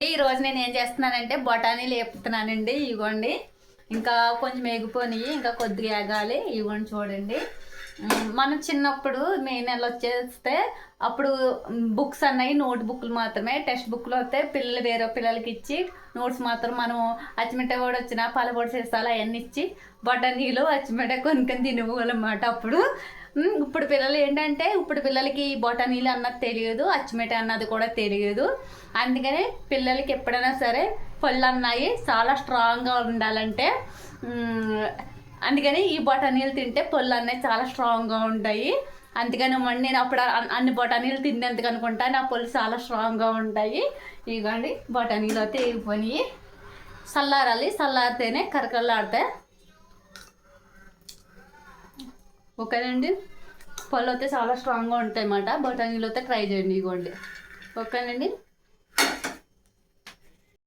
ఈ రోజు నేను ఏం చేస్తున్నానంటే బఠానీలు వేపుతున్నానండి. ఇవ్వండి, ఇంకా కొంచెం ఎగిపోయి ఇంకా కొద్దిగా ఎగాలి. ఇవ్వండి చూడండి. మనం చిన్నప్పుడు మే నెల వచ్చేస్తే అప్పుడు బుక్స్ అన్నాయి, నోట్ బుక్లు మాత్రమే. టెక్స్ట్ బుక్లు వస్తే పిల్లలు వేరే పిల్లలకి ఇచ్చి నోట్స్ మాత్రం మనం అచ్చిమిట్ట కూడా వచ్చిన పాలపొడి చేస్తాలు అవన్నీ ఇచ్చి బఠానీలు అచ్చిమిట్ట కొనుక్కొని తినేవాళ్ళమాట అప్పుడు. ఇప్పుడు పిల్లలు ఏంటంటే ఇప్పుడు పిల్లలకి బొటానీలు అన్నది తెలియదు, అచ్చిమిట అన్నది కూడా తెలియదు. అందుకని పిల్లలకి ఎప్పుడైనా సరే పళ్ళు అన్నాయి చాలా స్ట్రాంగ్గా ఉండాలంటే అందుకని ఈ బొటానీలు తింటే పళ్ళు అన్నవి చాలా స్ట్రాంగ్గా ఉంటాయి. అందుకని నేను అప్పుడు అన్ని బొటానీలు తినేందుకు అనుకుంటా నా పళ్ళు చాలా స్ట్రాంగ్గా ఉంటాయి. ఇవ్వండి బొటానీలు అయితే వేగిపోయి చల్లారాలి, చల్లారితేనే కరకరలాడితే. ఓకేనండి, పళ్ళు అయితే చాలా స్ట్రాంగ్గా ఉంటాయి అన్నమాట. బఠానీలు అయితే ట్రై చేయండి. ఇవ్వండి. ఓకేనండి.